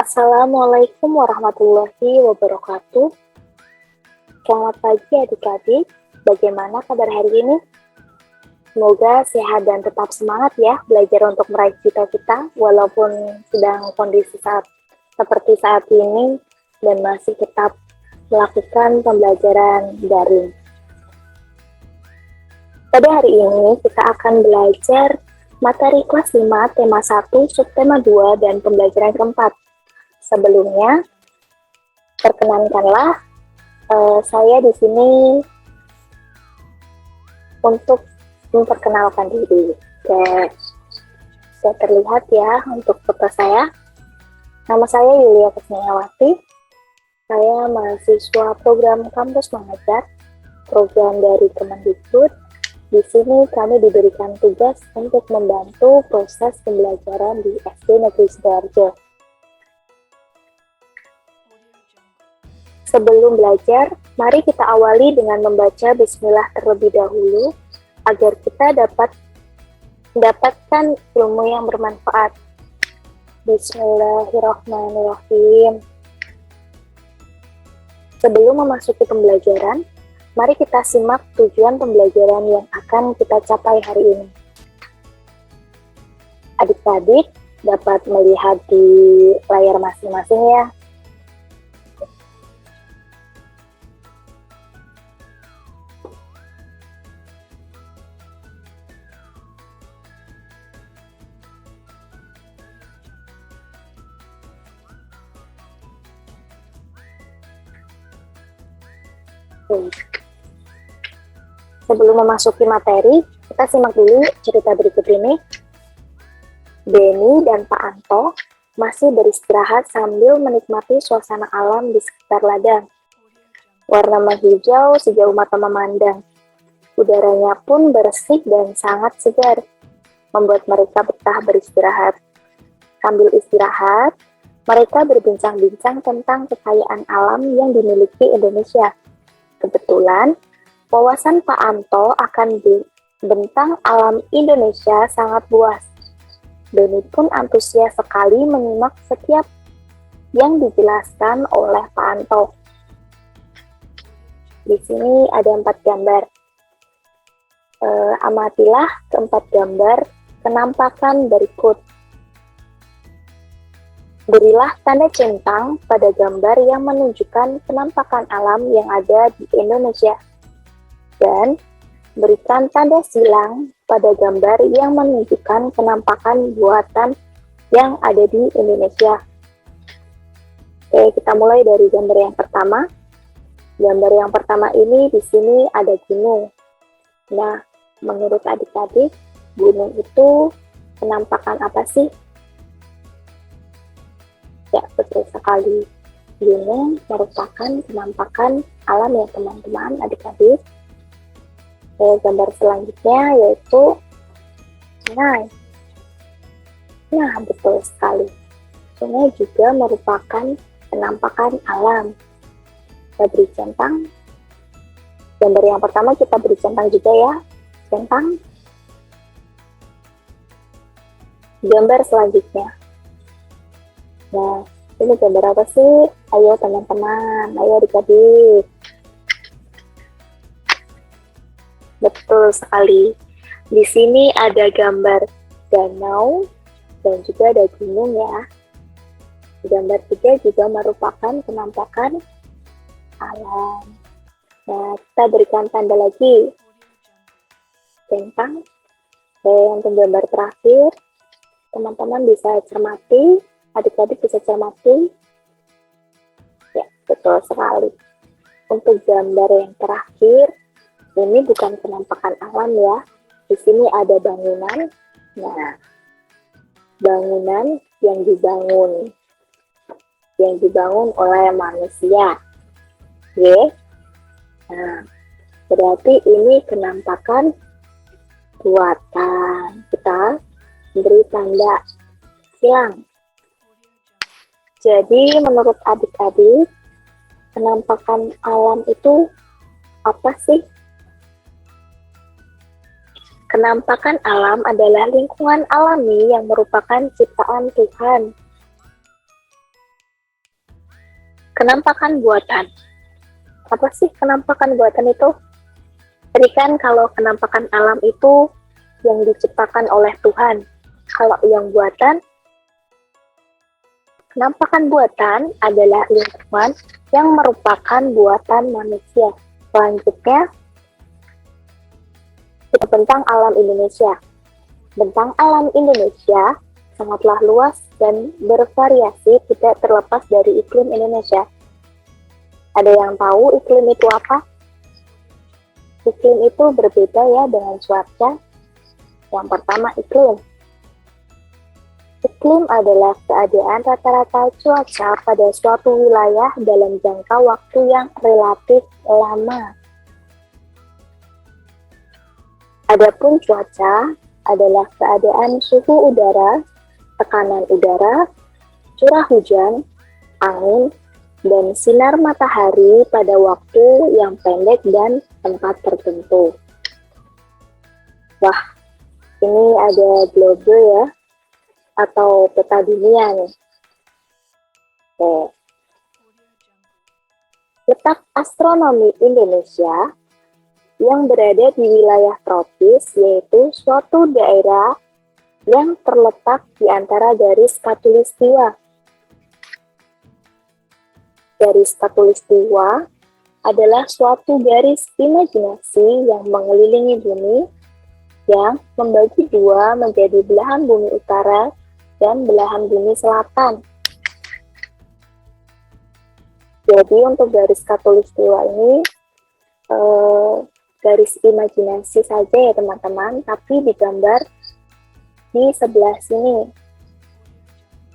Assalamualaikum warahmatullahi wabarakatuh. Selamat pagi adik-adik. Bagaimana kabar hari ini? Semoga sehat dan tetap semangat ya belajar untuk meraih cita-cita walaupun sedang kondisi seperti saat ini dan masih tetap melakukan pembelajaran daring. Pada hari ini kita akan belajar materi kelas 5 tema 1, subtema 2 dan pembelajaran keempat. Sebelumnya, perkenankanlah saya di sini untuk memperkenalkan diri. Saya terlihat ya untuk foto saya. Nama saya Yulia Kusniawati. Saya mahasiswa program Kampus Mengajar, program dari Kemendikbud. Di sini kami diberikan tugas untuk membantu proses pembelajaran di SD Negeri Sidoarjo. Sebelum belajar, mari kita awali dengan membaca bismillah terlebih dahulu agar kita dapat mendapatkan ilmu yang bermanfaat. Bismillahirrahmanirrahim. Sebelum memasuki pembelajaran, mari kita simak tujuan pembelajaran yang akan kita capai hari ini. Adik-adik dapat melihat di layar masing-masing ya. Sebelum memasuki materi, kita simak dulu cerita berikut ini. Benny dan Pak Anto masih beristirahat sambil menikmati suasana alam di sekitar ladang. Warna menghijau sejauh mata memandang. Udaranya pun bersih dan sangat segar, membuat mereka betah beristirahat. Sambil istirahat, mereka berbincang-bincang tentang kekayaan alam yang dimiliki Indonesia. Kebetulan, wawasan Pak Anto akan bentang alam Indonesia sangat luas. Benny pun antusias sekali menyimak setiap yang dijelaskan oleh Pak Anto. Di sini ada 4 gambar. Amatilah keempat gambar penampakan berikut. Berilah tanda centang pada gambar yang menunjukkan penampakan alam yang ada di Indonesia. Dan berikan tanda silang pada gambar yang menunjukkan penampakan buatan yang ada di Indonesia. Oke, kita mulai dari gambar yang pertama. Gambar yang pertama ini di sini ada gunung. Nah, menurut adik-adik, gunung itu penampakan apa sih? Ya, betul sekali. Gunung merupakan penampakan alam ya teman-teman, adik-adik. Gambar selanjutnya yaitu sungai. Nah, betul sekali. Sungai juga merupakan penampakan alam. Kita beri centang. Gambar yang pertama kita beri centang juga ya. Centang. Gambar selanjutnya. Nah, ini gambar apa sih? Ayo teman-teman, ayo adik-adik. Betul sekali. Di sini ada gambar danau dan juga ada gunung ya. Gambar 3 juga merupakan penampakan alam. Nah, kita berikan tanda lagi. Centang. Dan untuk gambar terakhir, teman-teman bisa cermati. Adik-adik bisa cermati. Ya, betul sekali. Untuk gambar yang terakhir, ini bukan penampakan alam ya. Di sini ada bangunan. Nah, bangunan yang dibangun oleh manusia. Oke. Nah, berarti ini penampakan buatan. Kita beri tanda silang. Jadi, menurut adik-adik, penampakan alam itu apa sih? Penampakan alam adalah lingkungan alami yang merupakan ciptaan Tuhan. Kenampakan buatan. Apa sih kenampakan buatan itu? Jadi kan kalau kenampakan alam itu yang diciptakan oleh Tuhan. Kalau yang buatan, kenampakan buatan adalah lingkungan yang merupakan buatan manusia. Selanjutnya, tentang alam Indonesia. Tentang alam Indonesia sangatlah luas dan bervariasi, tidak terlepas dari iklim Indonesia. Ada yang tahu iklim itu apa? Iklim itu berbeda ya dengan cuaca. Yang pertama, iklim. Iklim adalah keadaan rata-rata cuaca pada suatu wilayah dalam jangka waktu yang relatif lama. Adapun cuaca adalah keadaan suhu udara, tekanan udara, curah hujan, angin, dan sinar matahari pada waktu yang pendek dan tempat tertentu. Wah, ini ada globe ya, atau peta dunia nih. Oke. Letak astronomi Indonesia yang berada di wilayah tropis, yaitu suatu daerah yang terletak di antara garis khatulistiwa. Garis khatulistiwa adalah suatu garis imajinasi yang mengelilingi bumi, yang membagi dua menjadi belahan bumi utara dan belahan bumi selatan. Jadi untuk garis khatulistiwa ini garis imajinasi saja ya teman-teman, tapi digambar di sebelah sini.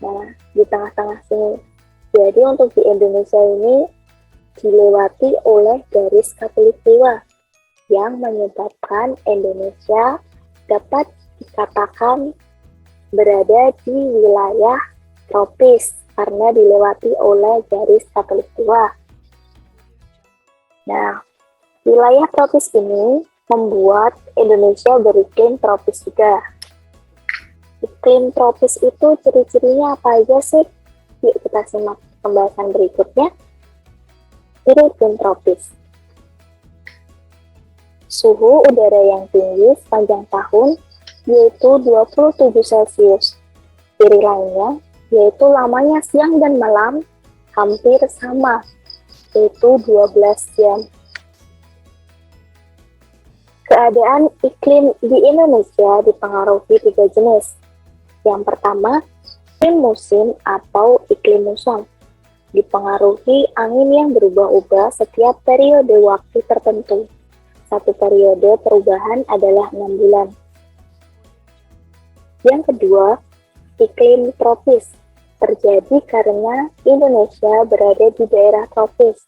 Nah, di tengah-tengah sini. Jadi untuk di Indonesia ini dilewati oleh garis khatulistiwa yang menyebabkan Indonesia dapat dikatakan berada di wilayah tropis karena dilewati oleh garis khatulistiwa. Nah, wilayah tropis ini membuat Indonesia beriklim tropis juga. Iklim tropis itu ciri-cirinya apa aja sih? Yuk kita simak pembahasan berikutnya. Ini iklim tropis. Suhu udara yang tinggi sepanjang tahun yaitu 27 Celcius. Ciri lainnya yaitu lamanya siang dan malam hampir sama, yaitu 12 jam. Keadaan iklim di Indonesia dipengaruhi 3 jenis. Yang pertama, iklim musim atau iklim muson. Dipengaruhi angin yang berubah-ubah setiap periode waktu tertentu. Satu periode perubahan adalah 6 bulan. Yang kedua, iklim tropis. Terjadi karena Indonesia berada di daerah tropis.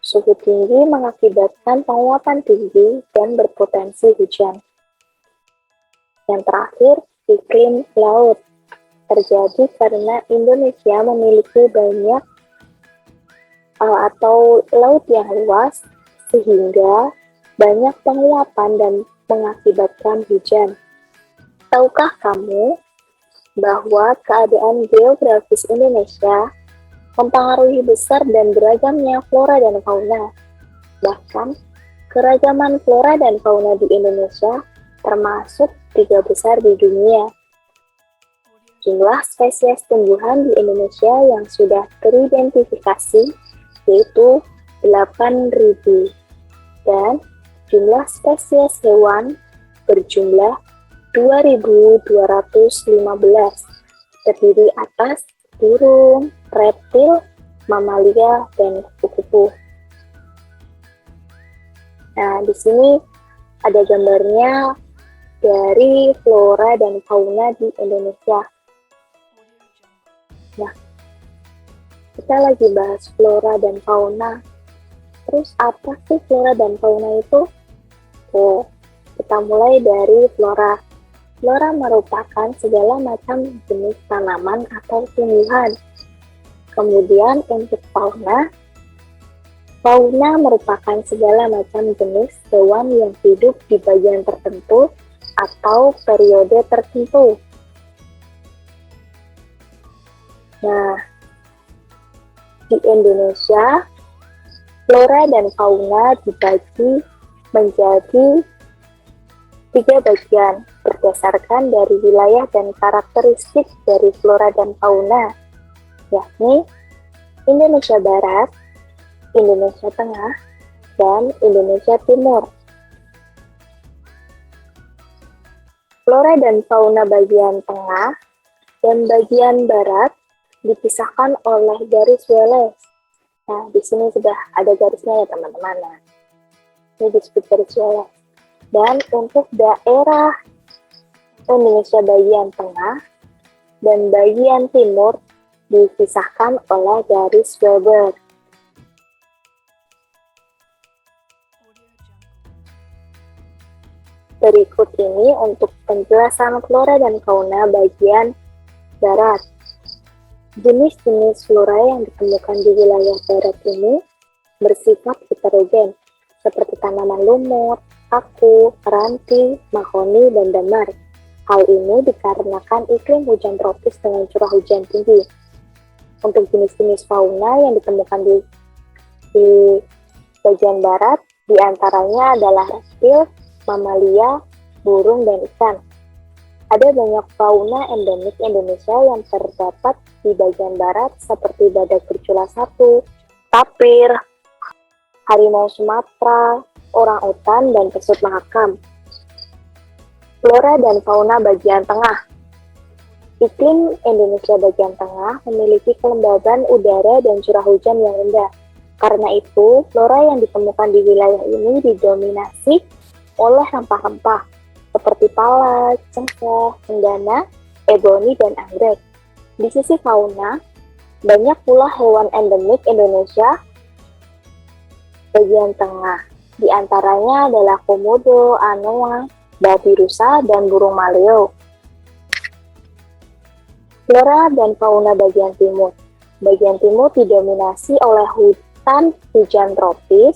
Suhu tinggi mengakibatkan penguapan tinggi dan berpotensi hujan. Yang terakhir, iklim laut. Terjadi karena Indonesia memiliki banyak atau laut yang luas, sehingga banyak penguapan dan mengakibatkan hujan. Tahukah kamu bahwa keadaan geografis Indonesia mempengaruhi besar dan beragamnya flora dan fauna? Bahkan, keragaman flora dan fauna di Indonesia termasuk 3 besar di dunia. Jumlah spesies tumbuhan di Indonesia yang sudah teridentifikasi yaitu 8.000 dan jumlah spesies hewan berjumlah 2.215, terdiri atas burung, reptil, mamalia, dan kupu-kupu. Nah, di sini ada gambarnya dari flora dan fauna di Indonesia. Nah, kita lagi bahas flora dan fauna. Terus apa sih flora dan fauna itu? Oke, kita mulai dari flora. Flora merupakan segala macam jenis tanaman atau tumbuhan. Kemudian untuk fauna, fauna merupakan segala macam jenis hewan yang hidup di bagian tertentu atau periode tertentu. Nah, Di Indonesia, flora dan fauna dibagi menjadi 3 bagian berdasarkan dari wilayah dan karakteristik dari flora dan fauna, yakni Indonesia Barat, Indonesia Tengah, dan Indonesia Timur. Flora dan fauna bagian tengah dan bagian barat dipisahkan oleh garis Wallace. Nah, di sini sudah ada garisnya ya teman-teman. Nah, ini disebut garis Wallace. Dan untuk daerah Indonesia bagian tengah dan bagian timur dipisahkan oleh garis Weber. Berikut ini untuk penjelasan flora dan fauna bagian barat. Jenis-jenis flora yang ditemukan di wilayah barat ini bersifat heterogen, seperti tanaman lumut, aku, ranti, mahoni, dan damar. Hal ini dikarenakan iklim hujan tropis dengan curah hujan tinggi. Untuk jenis-jenis fauna yang ditemukan di bagian barat, diantaranya adalah reptil, mamalia, burung, dan ikan. Ada banyak fauna endemik Indonesia yang terdapat di bagian barat seperti badak bercula 1, tapir, harimau Sumatera, orang-utan, dan pesut mahakam. Flora dan fauna bagian tengah. Iklim Indonesia bagian tengah memiliki kelembaban udara dan curah hujan yang rendah. Karena itu, flora yang ditemukan di wilayah ini didominasi oleh rempah-rempah seperti pala, cengkeh, cendana, eboni, dan anggrek. Di sisi fauna, banyak pula hewan endemik Indonesia bagian tengah. Di antaranya adalah komodo, anoa, babi rusa, dan burung maleo. Flora dan fauna bagian timur. Bagian timur didominasi oleh hutan hujan tropis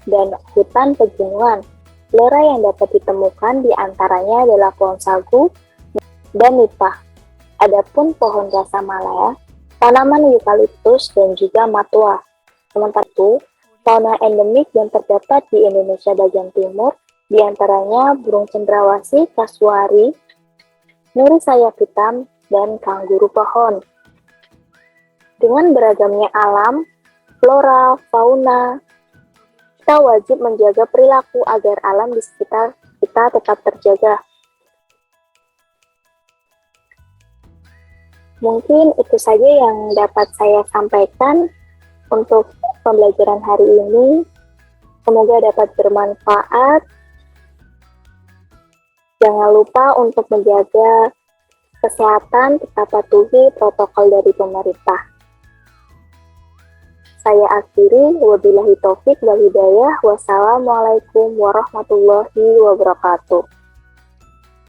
dan hutan pegunungan. Flora yang dapat ditemukan di antaranya adalah pohon sagu dan nipah. Adapun pohon rasa malaya, tanaman eukaliptus, dan juga matua. Sementara itu, fauna endemik yang terdapat di Indonesia bagian timur, di antaranya burung cendrawasih, kasuari, nuri sayap hitam, dan kanguru pohon. Dengan beragamnya alam, flora, fauna, kita wajib menjaga perilaku agar alam di sekitar kita tetap terjaga. Mungkin itu saja yang dapat saya sampaikan untuk pembelajaran hari ini. Semoga dapat bermanfaat. Jangan lupa untuk menjaga kesehatan, tetap patuhi protokol dari pemerintah. Saya akhiri, wabillahi taufik wal hidayah. Wassalamualaikum warahmatullahi wabarakatuh.